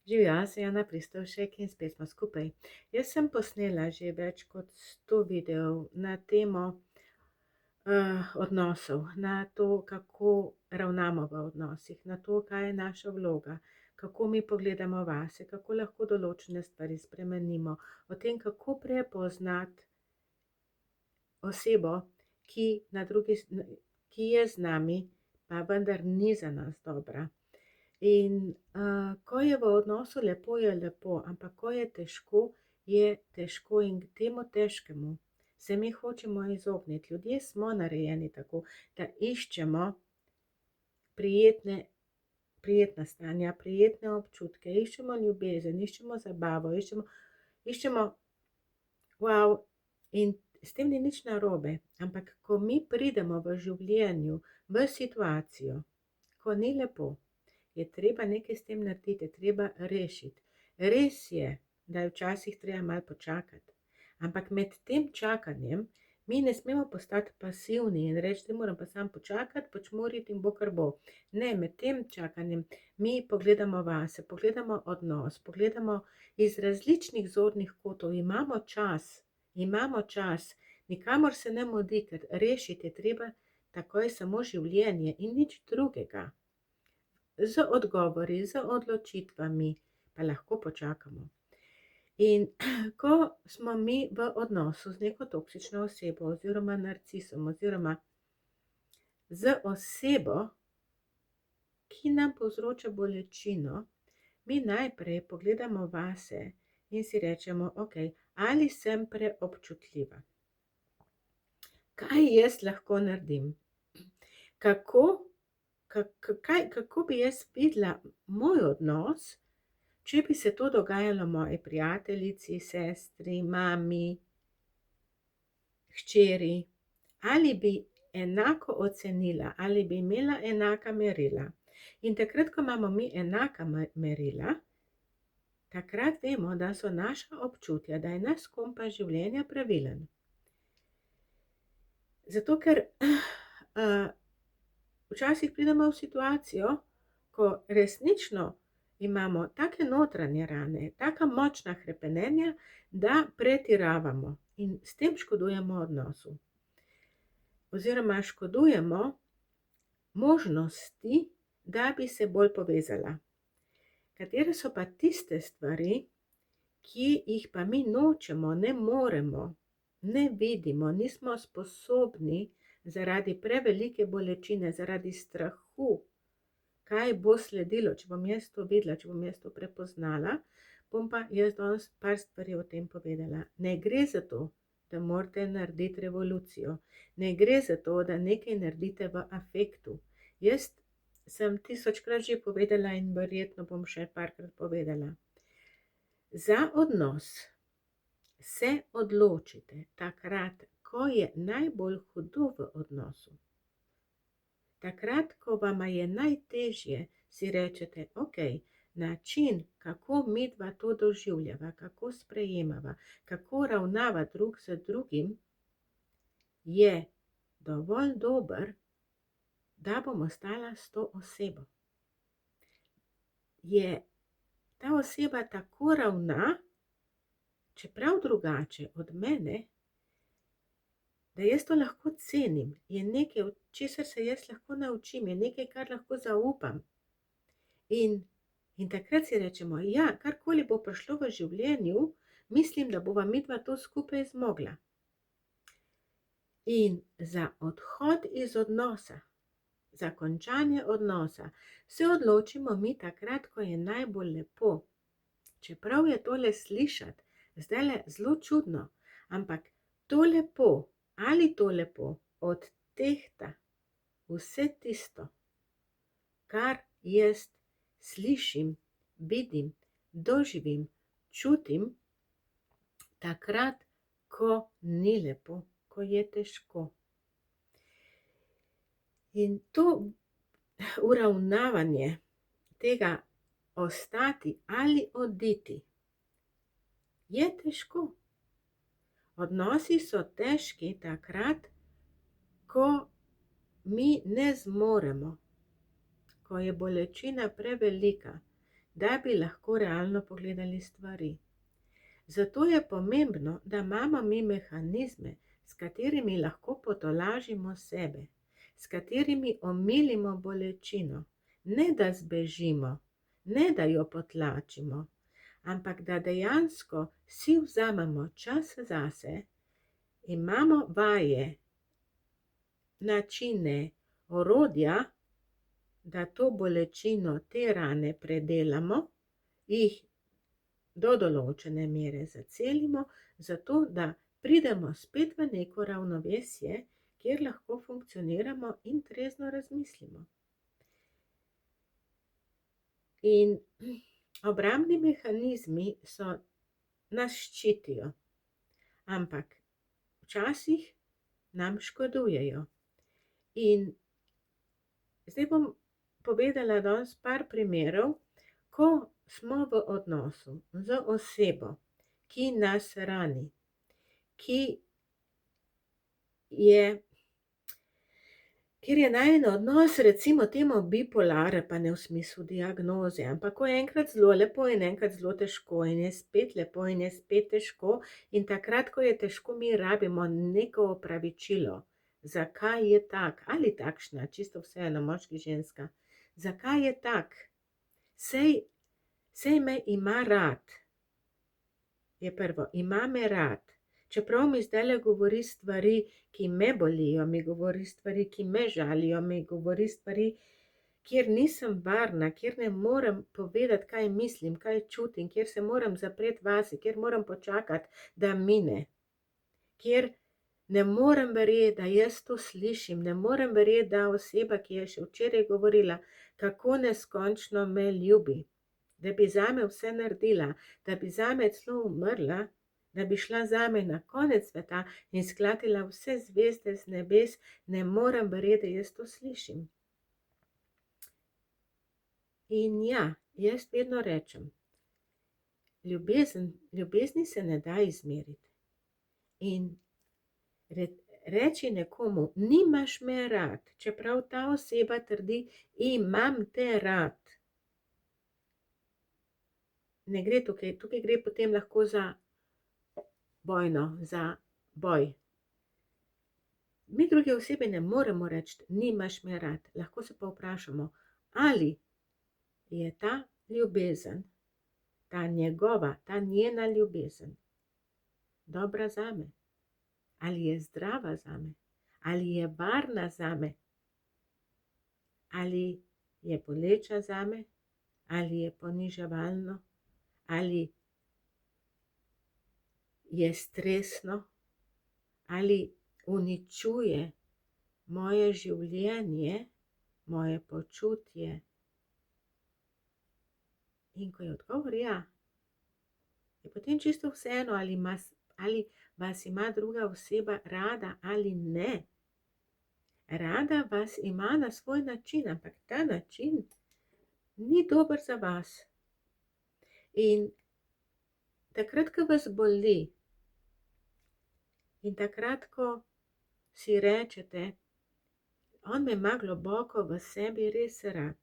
Živjo, jaz sem Jana Pristovšek in spet smo skupaj. Jaz sem posnela že več kot 100 videov na temo odnosov, na to, kako ravnamo v odnosih, na to, kaj je naša vloga, kako mi pogledamo vase, kako lahko določene stvari spremenimo, o tem, kako prepoznati osebo, ki je z nami, pa vendar ni za nas dobra. In ko je v odnosu lepo, je lepo, ampak ko je težko in temu težkemu se mi hočemo izogniti. Ljudje smo narejeni tako, da iščemo prijetna stanja, prijetne občutke, iščemo ljubezen, iščemo zabavo, iščemo wow, in s tem ni nič narobe. Ampak ko mi pridemo v življenju v situacijo, ko ni lepo, je treba nekaj s tem narediti, je treba rešiti. Res je, da je včasih treba malo počakati, ampak med tem čakanjem mi ne smemo postati pasivni in reči, da moram pa sam počakati, počmuriti in bo kar bo. Ne, med tem čakanjem mi pogledamo vase, pogledamo odnos, pogledamo iz različnih zornih kotov, imamo čas, nikamor se ne mudi, ker rešiti je treba takoj samo življenje in nič drugega. Z odgovori, z odločitvami, pa lahko počakamo. In ko smo mi v odnosu z neko toksično osebo oziroma narcisom oziroma z osebo, ki nam povzroča bolečino, mi najprej pogledamo vase in si rečemo, ok, ali sem preobčutljiva? Kaj jaz lahko naredim? Kako bi jaz videla moj odnos, če bi se to dogajalo moji prijateljici, sestri, mami, hčeri, ali bi enako ocenila, ali bi imela enaka merila. In takrat, ko imamo mi enaka merila, takrat vemo, da so naša občutja, da je naš kompas življenja pravilen. Zato, ker včasih pridemo v situacijo, ko resnično imamo take notranje rane, taka močna hrepenenja, da pretiravamo in s tem škodujemo odnosu. Oziroma škodujemo možnosti, da bi se bolj povezala. Katere so pa tiste stvari, ki jih pa mi nočemo, ne moremo, ne vidimo, nismo sposobni zaradi prevelike bolečine, zaradi strahu, kaj bo sledilo, če bom jaz to videla, če bom jaz to prepoznala, bom pa jaz danes par stvari o tem povedala. Ne gre za to, da morate narediti revolucijo. Ne gre za to, da nekaj naredite v afektu. Jaz sem 1000krat že povedala in verjetno bom še parkrat povedala. Za odnos se odločite takrat, ko je najbolj hudo v odnosu. Takrat, ko vama je najtežje, si rečete, ok, način, kako midva to doživljava, kako sprejemava, kako ravnava drug z drugim, je dovolj dober, da bom ostala s to osebo. Je ta oseba tako ravna, čeprav drugače od mene, da jaz to lahko cenim, je nekaj, od česar se jaz lahko naučim, je nekaj, kar lahko zaupam. In takrat si rečemo, ja, karkoli bo prišlo v življenju, mislim, da bova midva to skupaj zmogla. In za odhod iz odnosa, za končanje odnosa, se odločimo mi takrat, ko je najbolj lepo. Čeprav je tole slišati, zdajle zelo čudno, ampak to lepo, ali to lepo odtehta vse tisto, kar jaz slišim, vidim, doživim, čutim, takrat, ko ni lepo, ko je težko. In to uravnavanje tega ostati ali oditi je težko. Odnosi so težki takrat, ko mi ne zmoremo, ko je bolečina prevelika, da bi lahko realno pogledali stvari. Zato je pomembno, da imamo mi mehanizme, s katerimi lahko potolažimo sebe, s katerimi omilimo bolečino, ne da zbežimo, ne da jo potlačimo, ampak da dejansko si vzamemo čas zase, imamo vaje, načine, orodja, da to bolečino, te rane predelamo, jih do določene mere zacelimo, zato da pridemo spet v neko ravnovesje, kjer lahko funkcioniramo in trezno razmislimo. In obrambni mehanizmi nas ščitijo, ampak včasih nam škodujejo. In zdaj bom povedala danes par primerov, ko smo v odnosu z osebo, ki nas rani, kjer je najin odnos recimo temu bipolar, pa ne v smislu diagnoze, ampak ko je enkrat zelo lepo in enkrat zelo težko in je spet lepo in je spet težko in takrat, ko je težko, mi rabimo neko opravičilo, zakaj je tak ali takšna, čisto vseeno, moški, ženska, zakaj je tak, sej me ima rad, je prvo, ima me rad, čeprav mi zdajle govori stvari, ki me bolijo, mi govori stvari, ki me žalijo, mi govori stvari, kjer nisem varna, kjer ne morem povedati, kaj mislim, kaj čutim, kjer se moram zapreti vase, kjer moram počakati, da mine, kjer ne morem verjeti, da jaz to slišim, ne morem verjeti, da oseba, ki je še včeraj govorila, kako neskončno me ljubi, da bi zame vse naredila, da bi zame celo umrla, da bi šla zame na konec sveta in sklatila vse zvezde z nebes, ne morem verjeti, da jaz to slišim. In ja, jaz vedno rečem, ljubezni se ne da izmeriti. In reči nekomu, nimaš me rad, čeprav ta oseba trdi, imam te rad. Ne gre tukaj gre potem lahko za vojno, za boj. Mi druge osebe ne moremo reči, nimaš me rad, lahko se pa vprašamo, ali je ta ljubezen, ta njegova, ta njena ljubezen dobra zame, ali je zdrava zame, ali je varna zame, ali je boleča zame, ali je poniževalno, ali je stresno, ali uničuje moje življenje, moje počutje. In ko je odgovor ja, je potem čisto vseeno, ali vas ima druga oseba rada ali ne. Rada vas ima na svoj način, ampak ta način ni dober za vas. In takrat, ko vas boli, in takrat, ko si rečete, on me ima globoko v sebi res rad,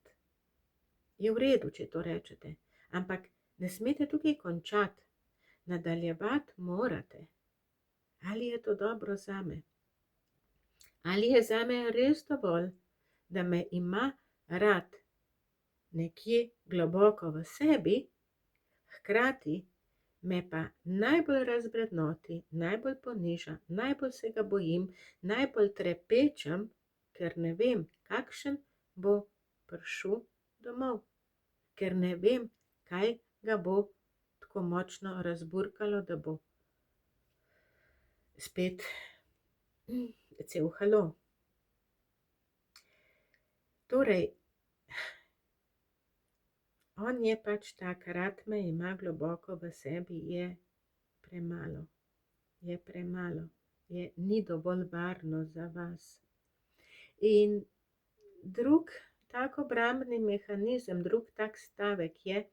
je v redu, če to rečete, ampak ne smete tukaj končati, nadaljevati morate. Ali je to dobro zame? Ali je zame res dovolj, da me ima rad nekje globoko v sebi, hkrati me pa najbolj razvrednoti, najbolj poniža, najbolj se ga bojim, najbolj trepečem, ker ne vem, kakšen bo prišel domov, ker ne vem, kaj ga bo tako močno razburkalo, da bo spet cel halo. Torej, on je pač tak, rad me ima globoko v sebi, je premalo. Je premalo. Ni dovolj varno za vas. In drug tak obrambni mehanizem, drug tak stavek je,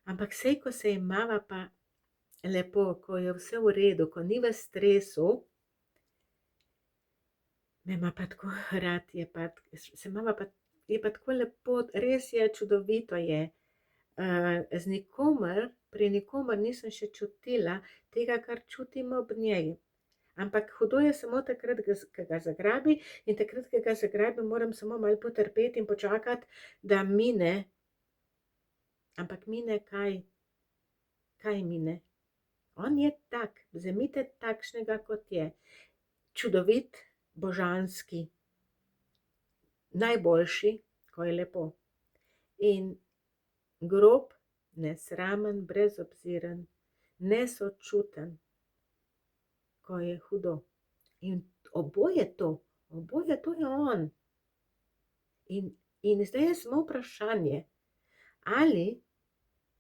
ampak sej, ko se imava pa lepo, ko je vse v redu, ko ni v stresu, me ima pa tako rad, je pa tako lepo, res je, čudovito je. z nikomer, pri nikomer nisem še čutila tega, kar čutim ob njej. Ampak hudo je samo takrat, ko ga zagrabi, in takrat, ko ga zagrabi, moram samo malo potrpeti in počakati, da mine. Ampak mine kaj? Kaj mine? On je tak, vzemite takšnega, kot je. Čudovit, božanski, najboljši, ko je lepo. In grob, nesramen, brezobziren, nesočuten, ko je hudo. In oboje to je on. In zdaj je samo vprašanje, ali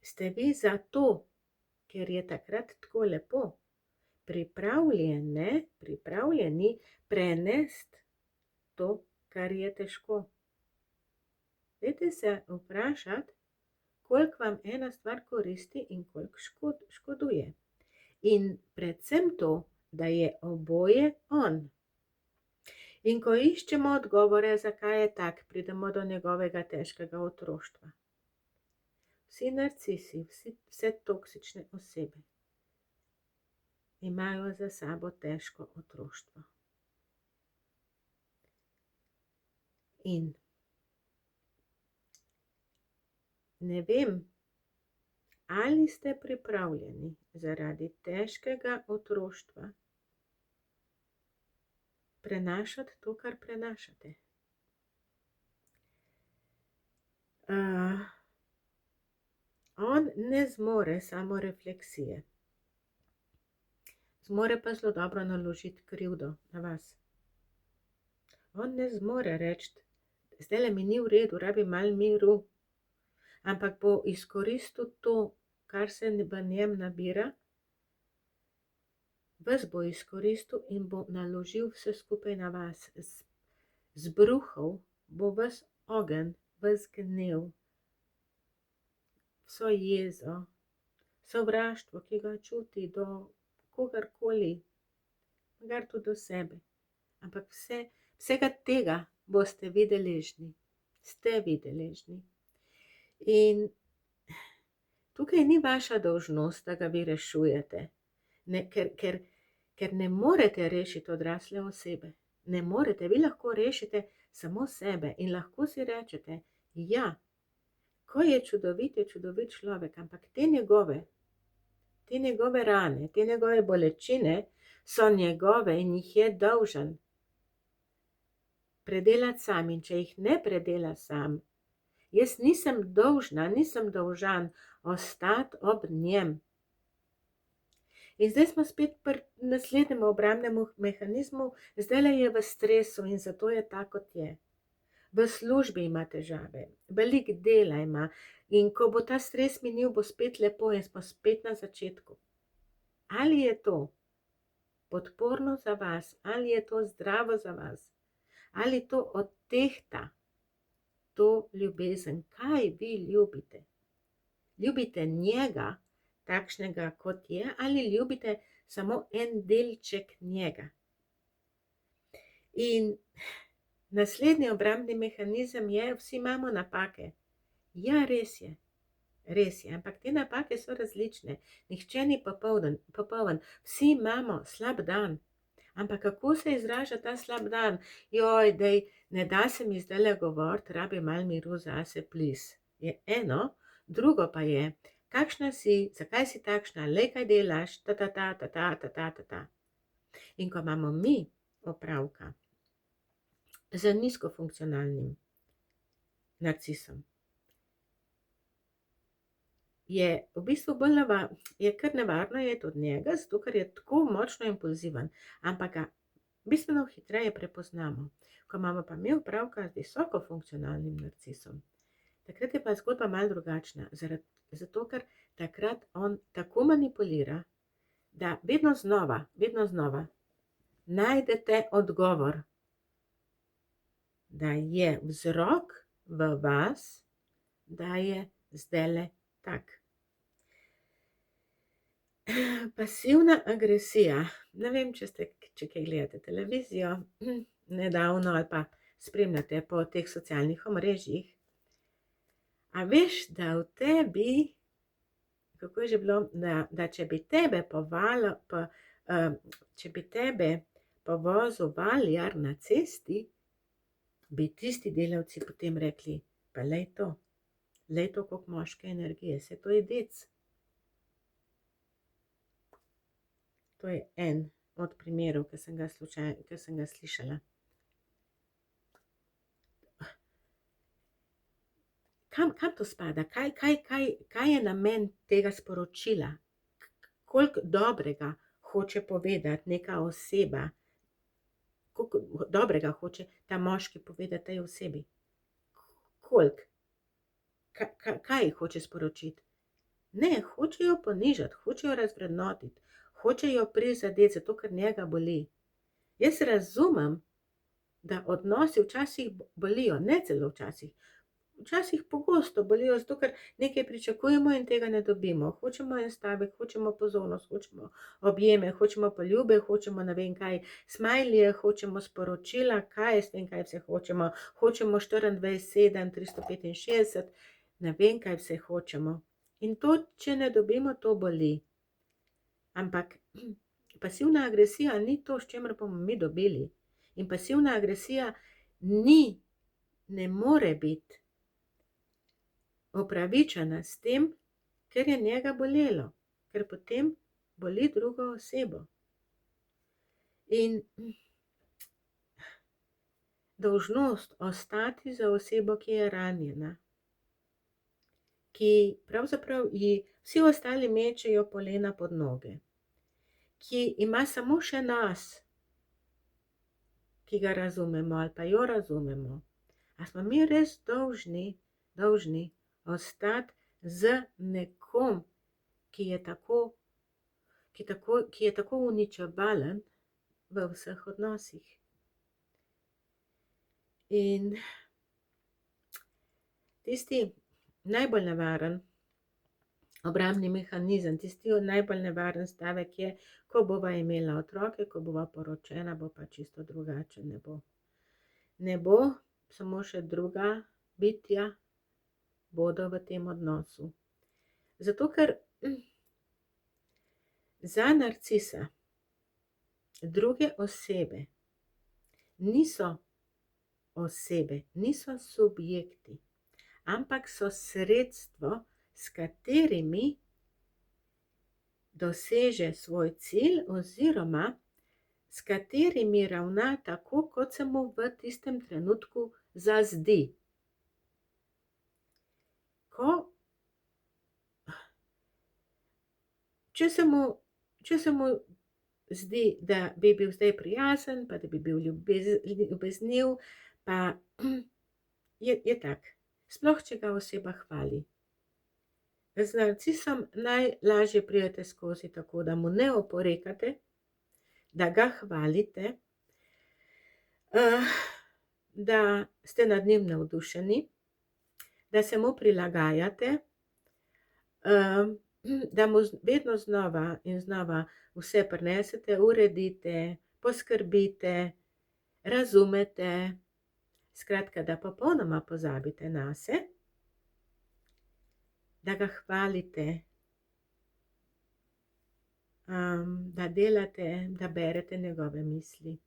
ste vi za to, ker je takrat tako lepo, pripravljeni prenesti to, kar je težko. Dajte se vprašati, koliko vam ena stvar koristi in koliko škoduje. In predvsem to, da je oboje on. In ko iščemo odgovore, zakaj je tak, pridemo do njegovega težkega otroštva. Vsi narcisi, vse toksične osebe imajo za sabo težko otroštvo. In ne vem, ali ste pripravljeni zaradi težkega otroštva prenašati to, kar prenašate. On ne zmore samo refleksije. Zmore pa zelo dobro naložiti krivdo na vas. On ne zmore reči, zdajle mi ni v redu, rabim malo miru, ampak bo izkoristil to, kar se v njem nabira, vas bo izkoristil in bo naložil vse skupaj na vas. Zbruhal bo vas ogenj, vas gnev, vso jezo, sovraštvo, ki ga čuti do kogarkoli, gar tudi do sebe. Ampak vsega tega boste vi deležni. Ste vi deležni. In tukaj ni vaša dolžnost, da ga vi rešujete. Ker ne morete rešiti odrasle osebe. Ne morete, vi lahko rešite samo sebe in lahko si rečete, ja, ko je čudovit človek, ampak te njegove rane, te njegove bolečine so njegove in jih je dolžen predelati sam. In če jih ne predela sam, jaz nisem dolžan ostati ob njem. In zdaj smo spet pri naslednjem obrambnem mehanizmu, zdajle je v stresu in zato je tako, kot je. V službi ima težave, veliko dela ima in ko bo ta stres minil, bo spet lepo in smo spet na začetku. Ali je to podporno za vas, ali je to zdravo za vas, ali to odtehta to ljubezen, kaj vi ljubite? Ljubite njega, takšnega, kot je, ali ljubite samo en delček njega? In naslednji obrambni mehanizem je, vsi imamo napake. Ja, res je, ampak te napake so različne. Nihče ni popoln. Vsi imamo slab dan. Ampak kako se izraža ta slab dan? Joj, dej, ne da se mi zdajle govoriti, rabim malo miru zase, please. Je eno, drugo pa je, kakšna si, zakaj si takšna, lej kaj delaš, ta. In ko imamo mi opravka z nizkofunkcionalnim narcisom, je v bistvu je kar nevarno je od njega, zato ker je tako močno impulziven, ampak ga bistveno hitreje prepoznamo. Ko imamo pa mi opravka z visokofunkcionalnim narcisom, takrat je pa zgodba malo drugačna, zato ker takrat on tako manipulira, da vedno znova najdete odgovor, da je vzrok v vas, da je zdajle tak. Pasivna agresija. Ne vem, če kaj gledate televizijo nedavno ali pa spremljate po teh socialnih omrežjih, A veš, da v tebi, kako je že bilo, da če bi tebe če bi tebe povozil valjar na cesti, bi tisti delavci potem rekli, pa lej to, koliko moške energije, se to je dec. To je en od primerov, ki sem ga slišala. Kam to spada? Kaj je namen tega sporočila? Koliko dobrega hoče povedati neka oseba? Koliko dobrega hoče ta moški povedati tej osebi? Koliko? Kaj hoče sporočiti? Ne, hoče jo ponižati, hoče jo razvrednotiti, hoče jo prizadeti, zato ker njega boli. Jaz razumem, da odnosi včasih bolijo, ne celo včasih pogosto bolijo, zato ker nekaj pričakujemo in tega ne dobimo. Hočemo en stavek, hočemo pozornost, hočemo objeme, hočemo poljube, hočemo ne vem kaj, smajlije, hočemo sporočila, kaj je s tem, kaj vse hočemo. Hočemo 24/7, 365, ne vem kaj vse hočemo. In to, če ne dobimo, to boli. Ampak pasivna agresija ni to, s čemer bomo mi dobili. In pasivna agresija ne more biti opravičena s tem, ker je njega bolelo, ker potem boli drugo osebo. In dolžnost ostati za osebo, ki je ranjena, ki pravzaprav ji vsi ostali mečejo polena pod noge, ki ima samo še nas, ki ga razumemo ali pa jo razumemo. A smo mi res dolžni ostati z nekom, ki je tako uničevalen v vseh odnosih. In tisti najbolj nevaren obrambni mehanizem, tisti najbolj nevaren stavek je, ko bova imela otroke, ko bova poročena, bo pa čisto drugače, ne bo, samo še druga bitja bodo v tem odnosu. Zato, ker za narcisa druge osebe niso osebe, niso subjekti, ampak so sredstvo, s katerimi doseže svoj cilj oziroma s katerimi ravna tako, kot se mu v tistem trenutku zazdi. Če se mu zdi, da bi bil zdaj prijazen, pa da bi bil ljubezniv, pa je tak. Sploh, če ga oseba hvali. Z narcisom najlažje pridete skozi tako, da mu ne oporekate, da ga hvalite, da ste nad njim navdušeni, da se mu prilagajate, da mu vedno znova in znova vse prinesete, uredite, poskrbite, razumete, skratka, da popolnoma pozabite nase, da ga hvalite, da delate, da berete njegove misli,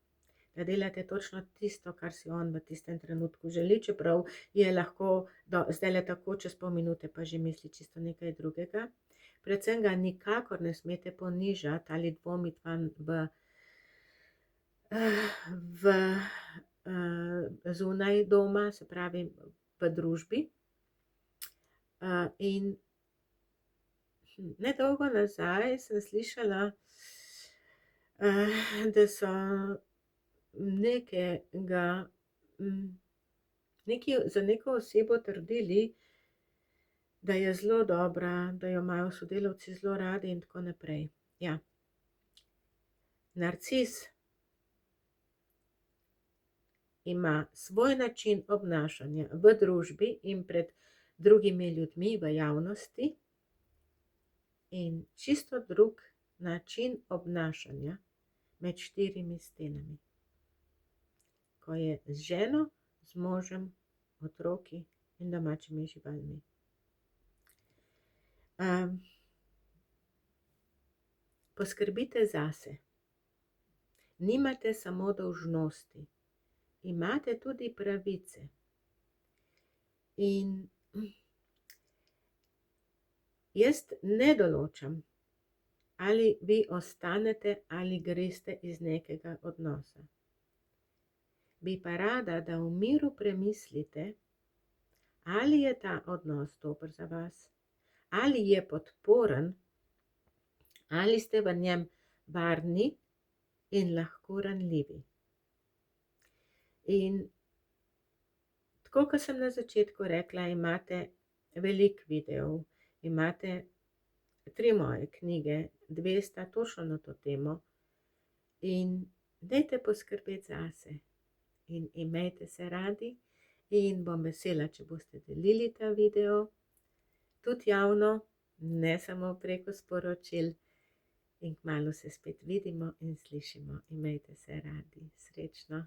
da delate točno tisto, kar si on v tistem trenutku želi, čeprav je lahko zdajle tako, čez pol minute pa že misli čisto nekaj drugega. Predvsem ga nikakor ne smete ponižati ali dvomiti van zunaj doma, se pravi v družbi. In nedolgo nazaj sem slišala, da so za neko osebo trdili, da je zelo dobra, da jo imajo sodelavci zelo radi in tako naprej. Ja. Narcis ima svoj način obnašanja v družbi in pred drugimi ljudmi v javnosti in čisto drug način obnašanja med 4 stenami. Ko je z ženo, z možem, otroki in domačimi živalmi. Poskrbite zase. Nimate samo dolžnosti, imate tudi pravice. In jaz ne določam, ali vi ostanete ali greste iz nekega odnosa. Bi pa rada, da v miru premislite, ali je ta odnos dober za vas, ali je podporen, ali ste v njem varni in lahko ranljivi. In tako, kot sem na začetku rekla, imate veliko videov, imate 3 moje knjige, 2 sta točno na to temo in dajte poskrbeti zase in imejte se radi in bom vesela, če boste delili ta video, tudi javno, ne samo preko sporočil in kmalu se spet vidimo in slišimo. Imejte se radi, srečno.